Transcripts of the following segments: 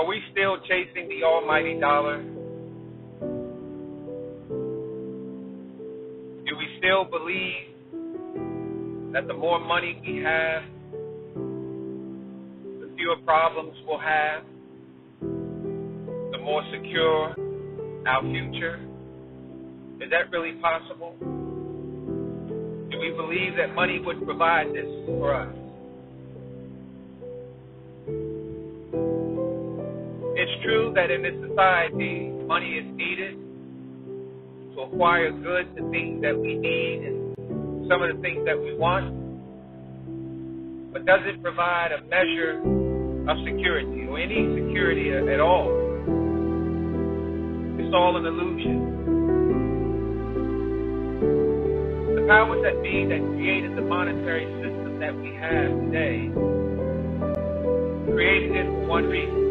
Are we still chasing the almighty dollar? Do we still believe that the more money we have, the fewer problems we'll have, the more secure our future? Is that really possible? Do we believe that money would provide this for us? It's true that in this society, money is needed to acquire goods and things that we need and some of the things that we want. But does it provide a measure of security or any security at all? It's all an illusion. The powers that be that created the monetary system that we have today created it for one reason: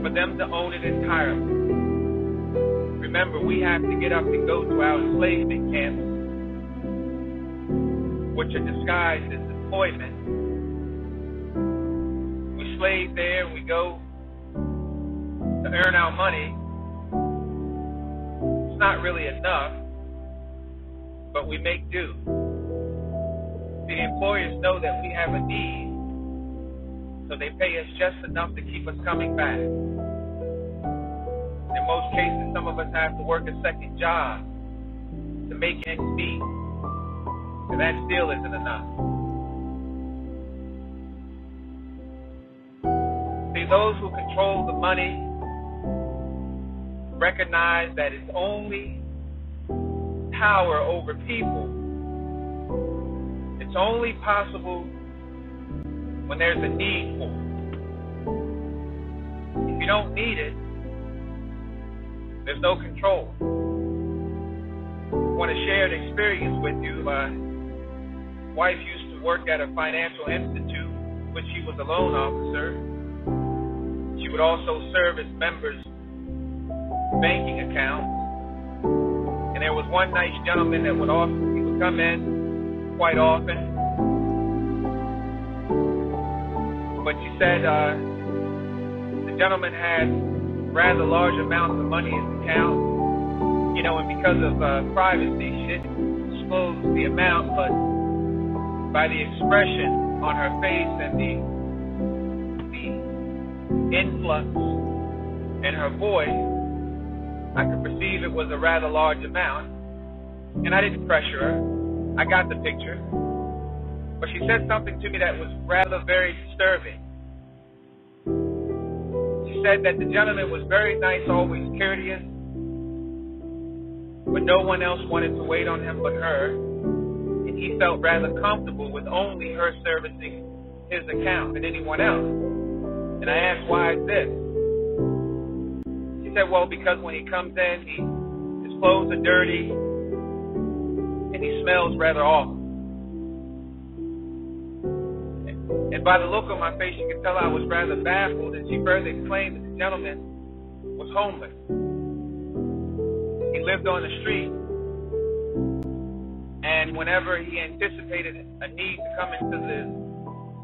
for them to own it entirely. Remember, we have to get up and go to our enslavement camps, which are disguised as employment. We slave there and we go to earn our money. It's not really enough, but we make do. The employers know that we have a need, so they pay us just enough to keep us coming back. In most cases, some of us have to work a second job to make ends meet, and that still isn't enough. See, those who control the money recognize that it's only power over people. It's only possible when there's a need for it. If you don't need it, there's no control. I want to share an experience with you. My wife used to work at a financial institute, which she was a loan officer. She would also service members' banking accounts. And there was one nice gentleman that would come in quite often. But she said the gentleman had rather large amounts of money in his account, and because of privacy, she didn't disclose the amount, but by the expression on her face and the influx in her voice, I could perceive it was a rather large amount, and I didn't pressure her. I got the picture. But she said something to me that was rather very disturbing. She said that the gentleman was very nice, always courteous, but no one else wanted to wait on him but her, and he felt rather comfortable with only her servicing his account than anyone else. And I asked, why is this? She said, well, because when he comes in, his clothes are dirty, and he smells rather awful. And by the look on my face, you could tell I was rather baffled, and she further explained that the gentleman was homeless. He lived on the street, and whenever he anticipated a need to come into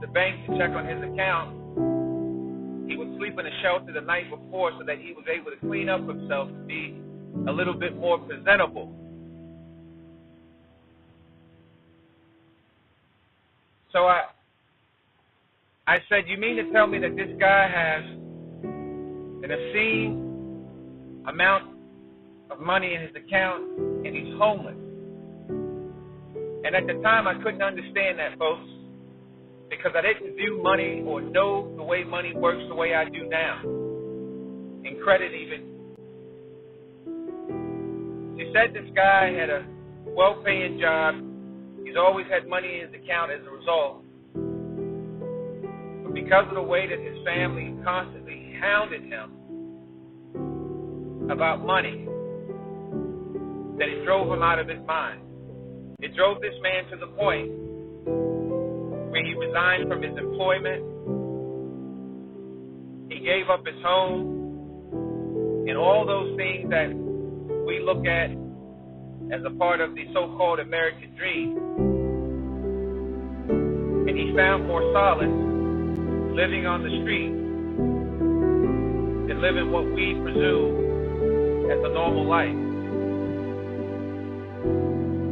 the bank to check on his account, he would sleep in a shelter the night before so that he was able to clean up himself and be a little bit more presentable. So I said, you mean to tell me that this guy has an obscene amount of money in his account and he's homeless? And at the time, I couldn't understand that, folks, because I didn't view money or know the way money works the way I do now, in credit even. She said this guy had a well-paying job. He's always had money in his account as a result. But because of the way that his family constantly hounded him about money, that it drove him out of his mind. It drove this man to the point where he resigned from his employment. He gave up his home and all those things that we look at as a part of the so-called American dream. And he found more solace living on the street and living what we presume as a normal life.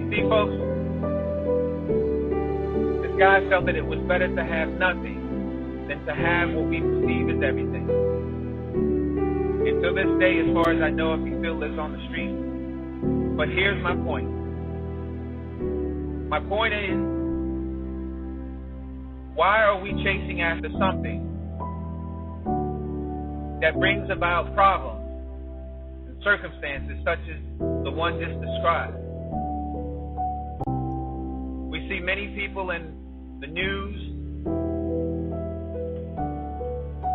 You see, folks, this guy felt that it was better to have nothing than to have what we perceive as everything. And to this day, as far as I know, if he still lives on the street. But here's my point. My point is, why are we chasing after something that brings about problems and circumstances such as the one just described? We see many people in the news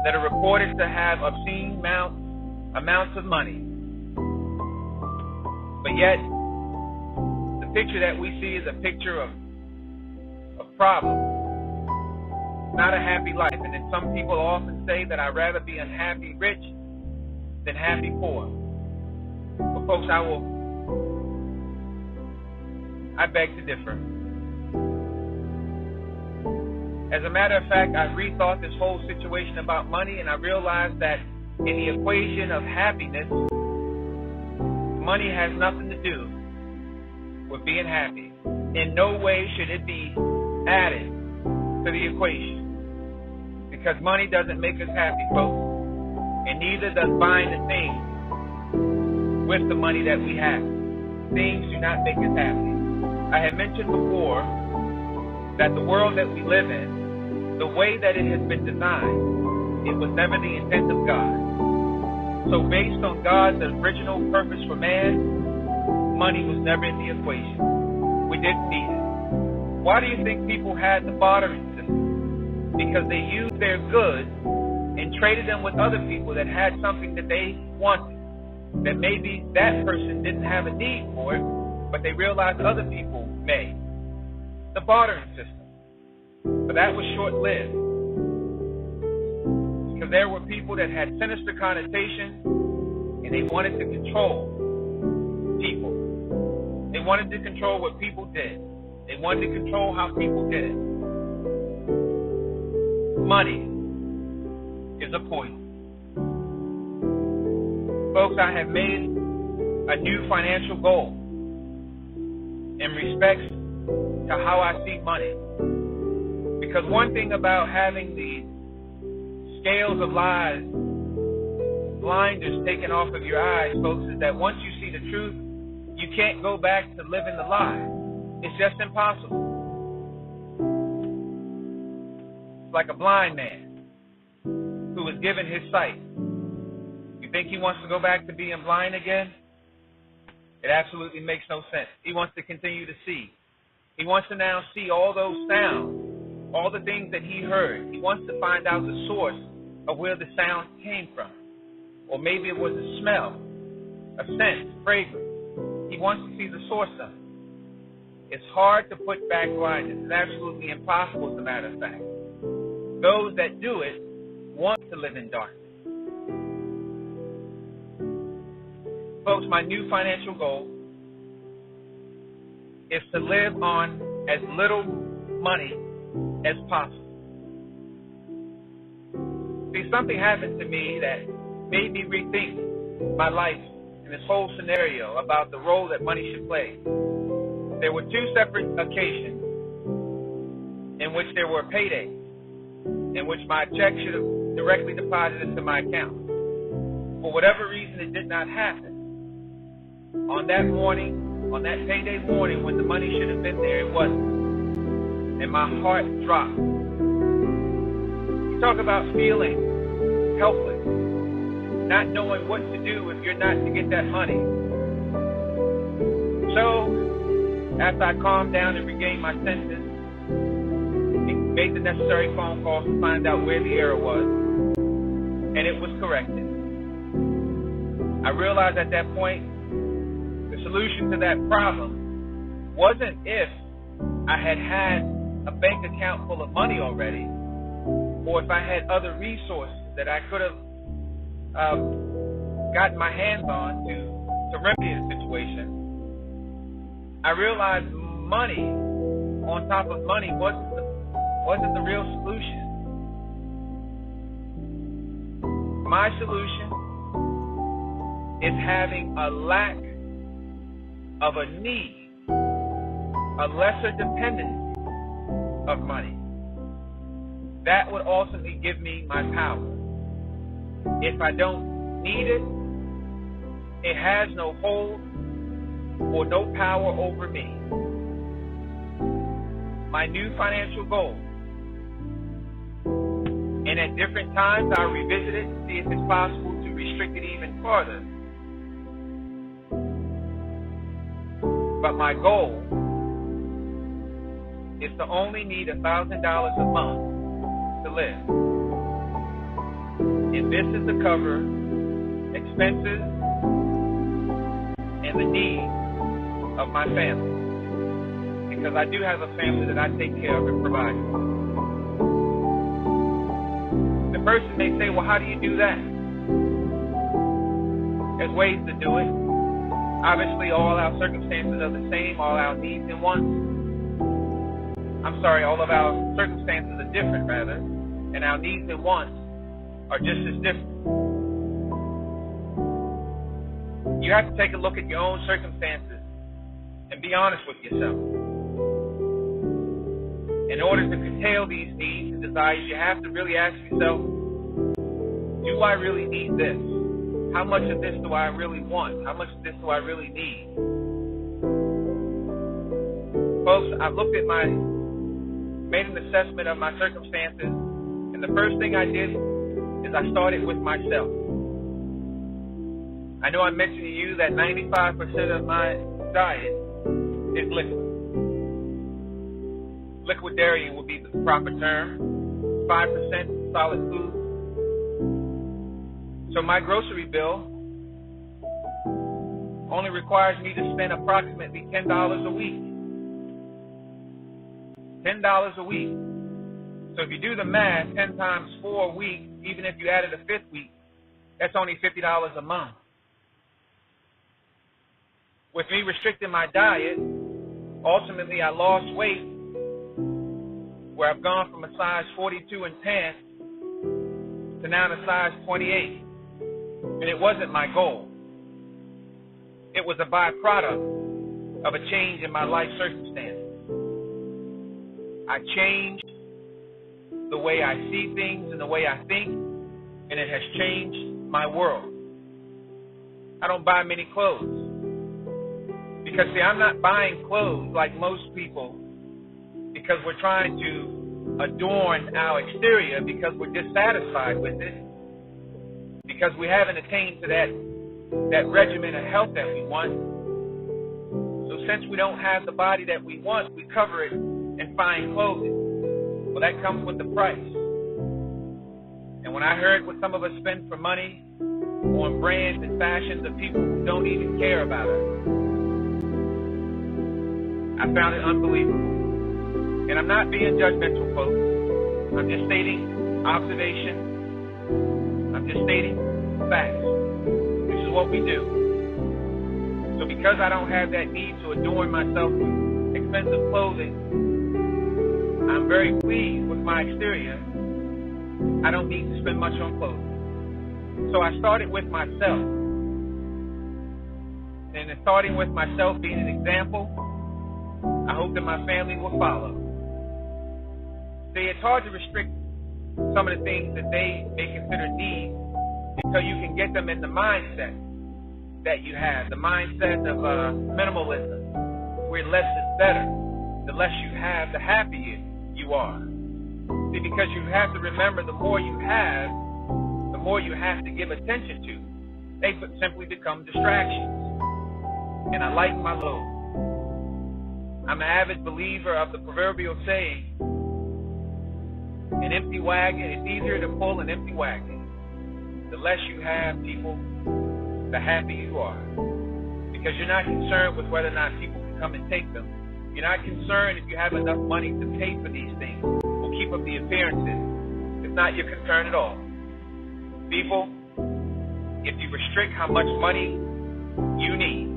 that are reported to have obscene amounts of money. But yet, the picture that we see is a picture of problems, not a happy life. And then some people often say that I'd rather be unhappy rich than happy poor. But folks, I beg to differ. As a matter of fact, I've rethought this whole situation about money, and I realized that in the equation of happiness, money has nothing to do with being happy. In no way should it be added to the equation, because money doesn't make us happy, folks, and neither does buying the things with the money that we have. Things do not make us happy. I had mentioned before that the world that we live in, the way that it has been designed, it was never the intent of God. So based on God's original purpose for man, money was never in the equation. We didn't need it. Why do you think people had the bartering system? Because they used their goods and traded them with other people that had something that they wanted, that maybe that person didn't have a need for it, but they realized other people may. The bartering system. But that was short-lived, because there were people that had sinister connotations, and they wanted to control people. They wanted to control what people did. They wanted to control how people did it. Money is a poison. Folks, I have made a new financial goal in respect to how I see money. Because one thing about having the scales of lies, blinders taken off of your eyes, folks, is that once you see the truth, you can't go back to living the lie. It's just impossible. It's like a blind man who was given his sight. You think he wants to go back to being blind again? It absolutely makes no sense. He wants to continue to see. He wants to now see all those sounds, all the things that he heard. He wants to find out the source of where the sound came from. Or maybe it was a smell, a scent, fragrance. He wants to see the source of it. It's hard to put back blindness. It's absolutely impossible, as a matter of fact. Those that do it want to live in darkness. Folks, my new financial goal is to live on as little money as possible. See, something happened to me that made me rethink my life and this whole scenario about the role that money should play. There were two separate occasions in which there were paydays, in which my check should have directly deposited into my account. For whatever reason, it did not happen. On that morning, on that payday morning, when the money should have been there, it wasn't. And my heart dropped. You talk about feeling helpless, not knowing what to do if you're not to get that money. So, after I calmed down and regained my senses, and made the necessary phone calls to find out where the error was, and it was corrected. I realized at that point, the solution to that problem wasn't if I had a bank account full of money already, or if I had other resources that I could have gotten my hands on to remedy the situation. I realized money on top of money wasn't the real solution. My solution is having a lack of a need, a lesser dependence of money. That would ultimately give me my power. If I don't need it, it has no hold or no power over me. My new financial goal. And at different times, I'll revisit it and see if it's possible to restrict it even further. But my goal is to only need $1,000 a month to live. And this is to cover expenses and the needs of my family. Because I do have a family that I take care of and provide for. The person may say, well, how do you do that? There's ways to do it. Obviously, all our circumstances are the same, all our needs and wants. All of our circumstances are different, rather, and our needs and wants are just as different. You have to take a look at your own circumstances and be honest with yourself. In order to curtail these needs and desires, you have to really ask yourself, do I really need this? How much of this do I really want? How much of this do I really need? Folks, I've made an assessment of my circumstances, and the first thing I did is I started with myself. I know I mentioned to you that 95% of my diet is liquid. Liquidarian would be the proper term. 5% solid food. So my grocery bill only requires me to spend approximately $10 a week. $10 a week. So if you do the math, 10 times 4 weeks, even if you added a fifth week, that's only $50 a month. With me restricting my diet, ultimately I lost weight, where I've gone from a size 42 in pants to now a size 28. And it wasn't my goal. It was a byproduct of a change in my life circumstances. I changed the way I see things and the way I think, and it has changed my world. I don't buy many clothes. Because, see, I'm not buying clothes like most people because we're trying to adorn our exterior because we're dissatisfied with it, because we haven't attained to that regimen of health that we want. So since we don't have the body that we want, we cover it in fine clothing. Well, that comes with the price. And when I heard what some of us spend for money on brands and fashions of people who don't even care about us, I found it unbelievable. And I'm not being judgmental, folks. I'm just stating observation. I'm just stating facts. This is what we do. So because I don't have that need to adorn myself with expensive clothing, I'm very pleased with my exterior. I don't need to spend much on clothing. So I started with myself. And in starting with myself being an example, I hope that my family will follow. See, it's hard to restrict some of the things that they may consider needs until you can get them in the mindset that you have, the mindset of minimalism, where less is better. The less you have, the happier you are. See, because you have to remember, the more you have, the more you have to give attention to. They simply become distractions. And I like my load. I'm an avid believer of the proverbial saying, an empty wagon, it's easier to pull an empty wagon. The less you have, people, the happier you are. Because you're not concerned with whether or not people can come and take them. You're not concerned if you have enough money to pay for these things or keep up the appearances. It's not your concern at all. People, if you restrict how much money you need,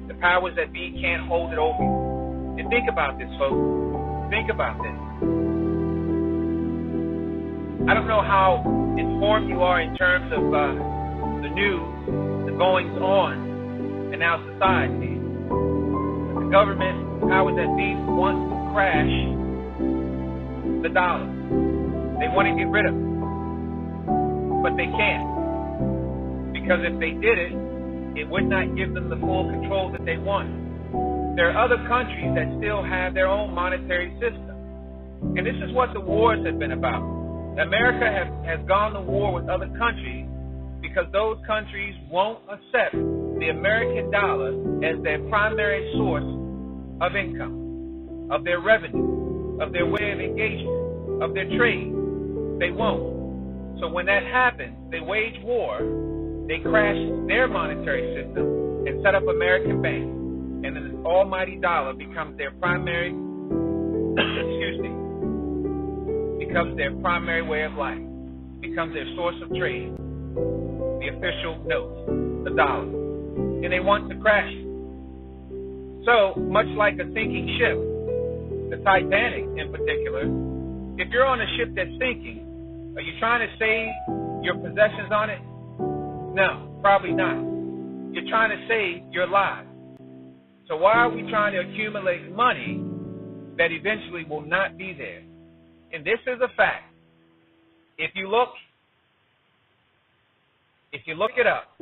the powers that be can't hold it over you. And think about this, folks. Think about this. I don't know how informed you are in terms of the news goings on in our society. The government, powers that be, wants to crash the dollar. They want to get rid of it. But they can't. Because if they did it, it would not give them the full control that they want. There are other countries that still have their own monetary system. And this is what the wars have been about. America has gone to war with other countries because those countries won't accept the American dollar as their primary source of income, of their revenue, of their way of engagement, of their trade. They won't. So when that happens, they wage war, they crash their monetary system and set up American banks. And then this almighty dollar becomes their primary, becomes their primary way of life, becomes their source of trade, the official note, the dollar. And they want to crash it. So, much like a sinking ship, the Titanic in particular, if you're on a ship that's sinking, are you trying to save your possessions on it? No, probably not. You're trying to save your lives. So why are we trying to accumulate money that eventually will not be there? And this is a fact. If you look it up,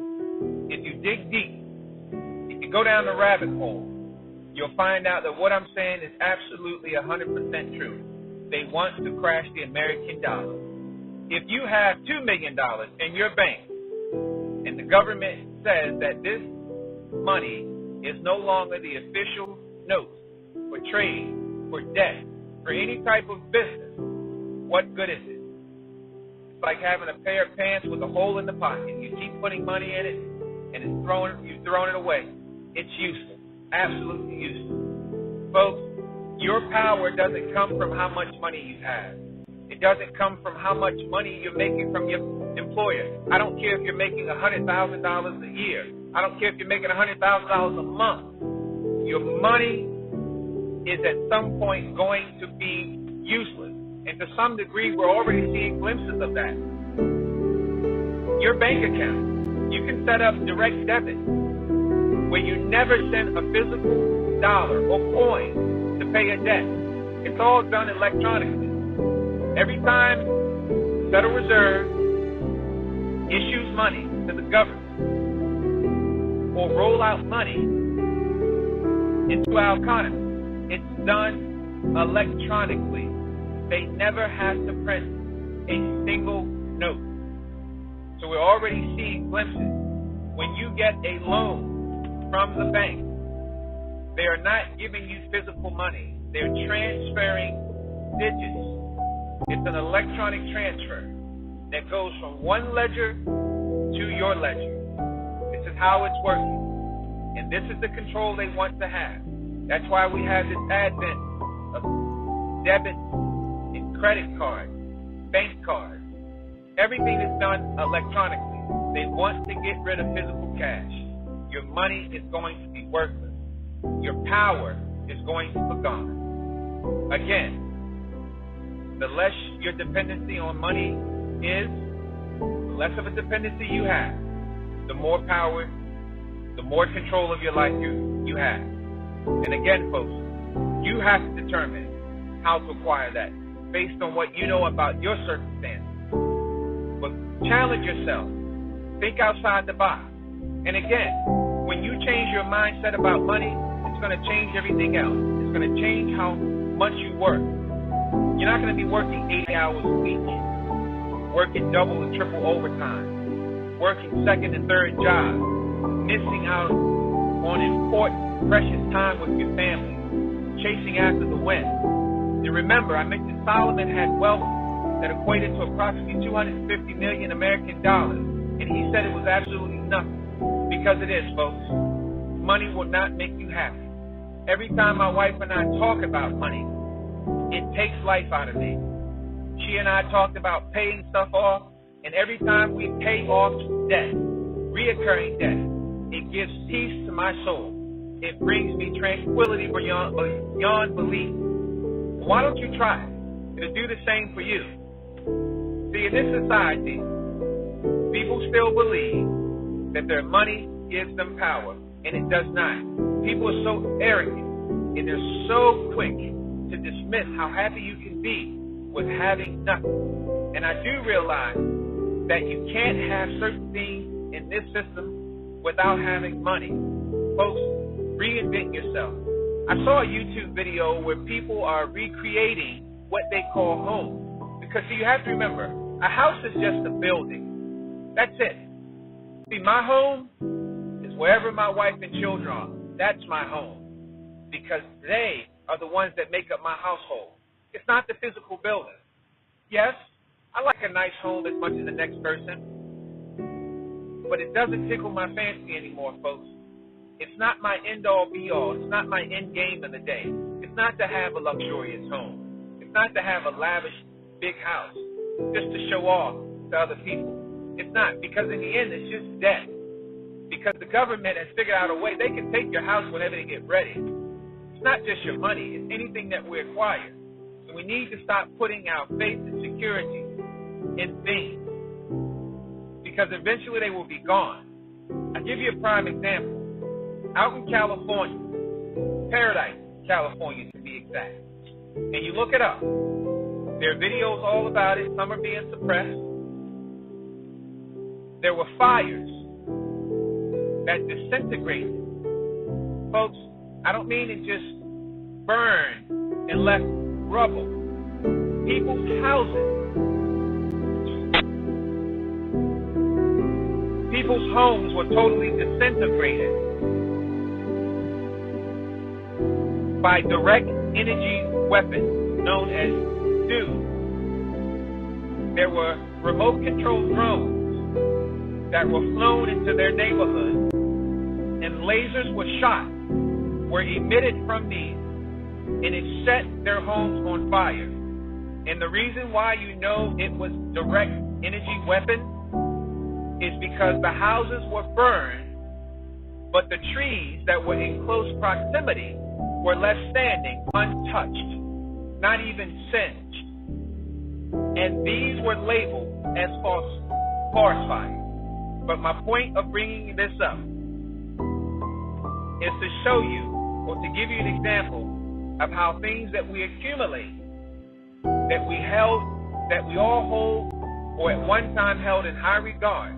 if you dig deep, if you go down the rabbit hole, you'll find out that what I'm saying is absolutely 100% true. They want to crash the American dollar. If you have $2 million in your bank and the government says that this money is no longer the official note for trade, for debt, for any type of business, what good is it? It's like having a pair of pants with a hole in the pocket. You keep putting money in it and you've thrown it away. It's useless, absolutely useless. Folks, your power doesn't come from how much money you have. It doesn't come from how much money you're making from your employer. I don't care if you're making $100,000 a year. I don't care if you're making $100,000 a month. Your money is at some point going to be useless. And to some degree, we're already seeing glimpses of that. Your bank account, you can set up direct debit where you never send a physical dollar or coin to pay a debt. It's all done electronically. Every time the Federal Reserve issues money to the government or roll out money into our economy, it's done electronically. They never have to print a single note. So we're already seeing glimpses. When you get a loan from the bank, they are not giving you physical money. They're transferring digits. It's an electronic transfer that goes from one ledger to your ledger. This is how it's working. And this is the control they want to have. That's why we have this advent of debit and credit cards, bank cards. Everything is done electronically. They want to get rid of physical cash. Your money is going to be worthless. Your power is going to be gone. Again, the less your dependency on money is, the less of a dependency you have, the more power, the more control of your life you have. And again, folks, you have to determine how to acquire that based on what you know about your circumstances. But challenge yourself. Think outside the box. And again, when you change your mindset about money, it's going to change everything else. It's going to change how much you work. You're not going to be working 80 hours a week, working double and triple overtime, working second and third jobs, missing out on important, precious time with your family, chasing after the wind. And remember, I mentioned Solomon had wealth that equated to approximately 250 million American dollars, and he said it was absolutely nothing. Because it is, folks. Money will not make you happy. Every time my wife and I talk about money, it takes life out of me. She and I talked about paying stuff off, and every time we pay off debt, reoccurring debt, it gives peace to my soul. It brings me tranquility beyond belief. Why don't you try it? It'll do the same for you. See, in this society, people still believe that their money gives them power, and it does not. People are so arrogant, and they're so quick to dismiss how happy you can be with having nothing. And I do realize that you can't have certain things in this system without having money. Folks, reinvent yourself. I saw a YouTube video where people are recreating what they call home. Because see, you have to remember, a house is just a building. That's it. See, my home is wherever my wife and children are. That's my home. Because they are the ones that make up my household. It's not the physical building. Yes, I like a nice home as much as the next person, but it doesn't tickle my fancy anymore, folks. It's not my end-all, be-all. It's not my end game of the day. It's not to have a luxurious home. It's not to have a lavish, big house just to show off to other people. It's not, because in the end, it's just debt. Because the government has figured out a way they can take your house whenever they get ready. It's not just your money. It's anything that we acquire. So we need to stop putting our faith and security in things, because eventually they will be gone. I'll give you a prime example. Out in California, Paradise, California to be exact, and you look it up, there are videos all about it. Some are being suppressed. There were fires that disintegrated. Folks, I don't mean it just burned and left rubble. People's houses, people's homes were totally disintegrated by direct energy weapons known as DEW. There were remote control drones that were flown into their neighborhood, and lasers were shot, were emitted from these, and it set their homes on fire. And the reason why you know it was direct energy weapon is because the houses were burned, but the trees that were in close proximity were left standing untouched, not even singed. And these were labeled as forest fires. But my point of bringing this up is to show you, or to give you an example of how things that we accumulate, that we all hold, or at one time held in high regard,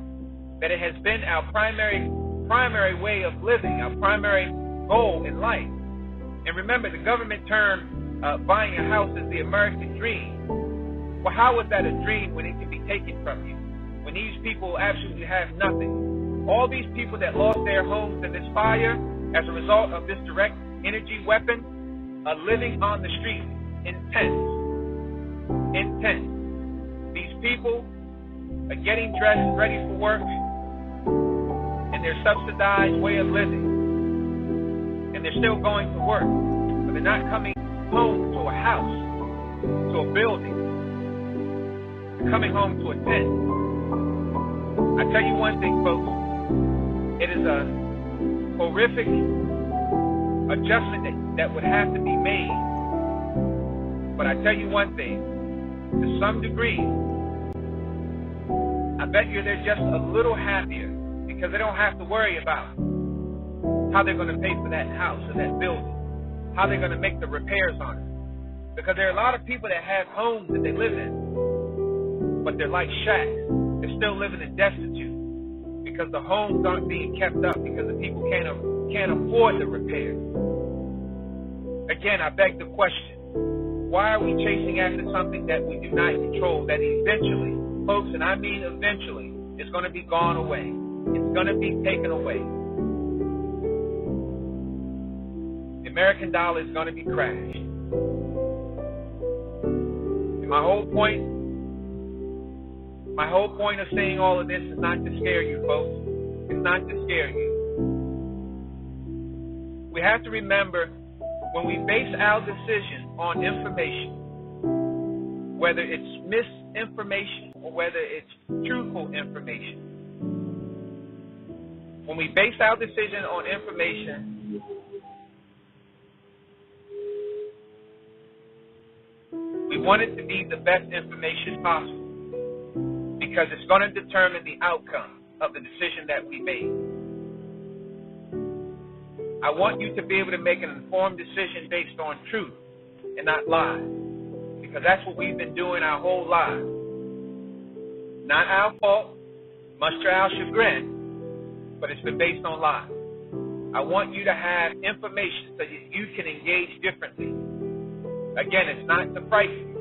that it has been our primary way of living, our primary goal in life. And remember, the government termed buying a house as the American dream. Well, how was that a dream when it can be taken from you? When these people absolutely have nothing. All these people that lost their homes in this fire as a result of this direct energy weapon are living on the streets in tents. These people are getting dressed, ready for work, and their subsidized way of living. And they're still going to work, but they're not coming home to a house, to a building. They're coming home to a tent. I tell you one thing, folks, it is a horrific adjustment that would have to be made. But I tell you one thing, to some degree, I bet you they're just a little happier because they don't have to worry about how they're going to pay for that house or that building, how they're going to make the repairs on it. Because there are a lot of people that have homes that they live in, but they're like shacks. They're still living in destitute because the homes aren't being kept up because the people can't afford the repairs. Again, I beg the question, why are we chasing after something that we do not control, that eventually, folks, and I mean eventually, is going to be gone away. It's going to be taken away. The American dollar is going to be crashed. And my whole point of saying all of this is not to scare you, folks. It's not to scare you. We have to remember, when we base our decision on information, whether it's misinformation or whether it's truthful information, when we base our decision on information, we want it to be the best information possible because it's going to determine the outcome. of the decision that we made. I want you to be able to make an informed decision based on truth and not lies, because that's what we've been doing our whole lives. Not our fault, much to our chagrin, but it's been based on lies. I want you to have information so that you can engage differently. Again, it's not to price you,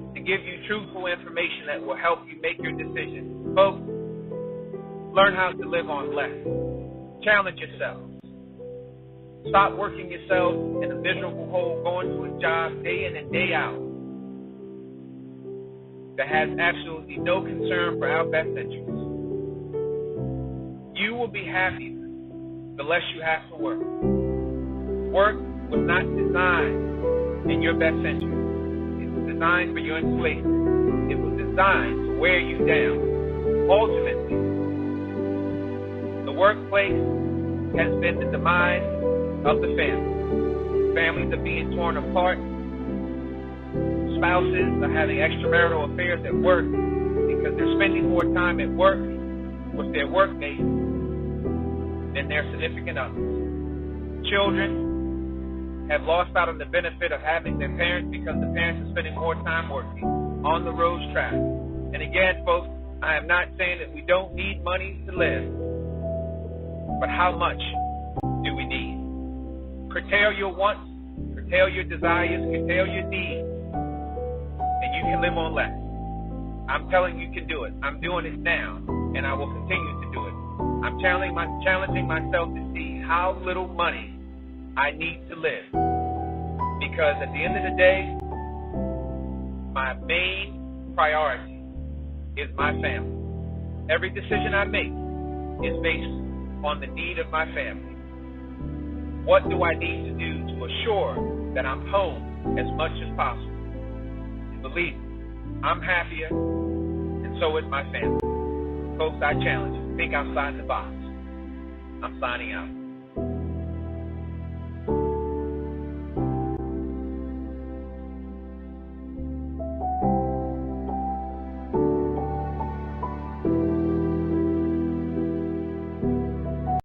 it's to give you truthful information that will help you make your decision. Folks, learn how to live on less. Challenge yourself. Stop working yourself in a miserable hole, going to a job day in and day out that has absolutely no concern for our best interests. You will be happier the less you have to work. Work was not designed in your best interest. It was designed for your enslavement. It was designed to wear you down. Ultimately, the workplace has been the demise of the family. Families are being torn apart. Spouses are having extramarital affairs at work because they're spending more time at work with their workmates than their significant others. Children have lost out on the benefit of having their parents because the parents are spending more time working, on the roads, traveling. And again, folks, I am not saying that we don't need money to live, but how much do we need? Curtail your wants, curtail your desires, curtail your needs, and you can live on less. I'm telling you can do it. I'm doing it now, and I will continue to do it. I'm challenging myself to see how little money I need to live, because at the end of the day, my main priority is my family. Every decision I make is based on the need of my family. What do I need to do to assure that I'm home as much as possible? And believe me, I'm happier, and so is my family. Folks, I challenge you. Think outside the box. I'm signing out.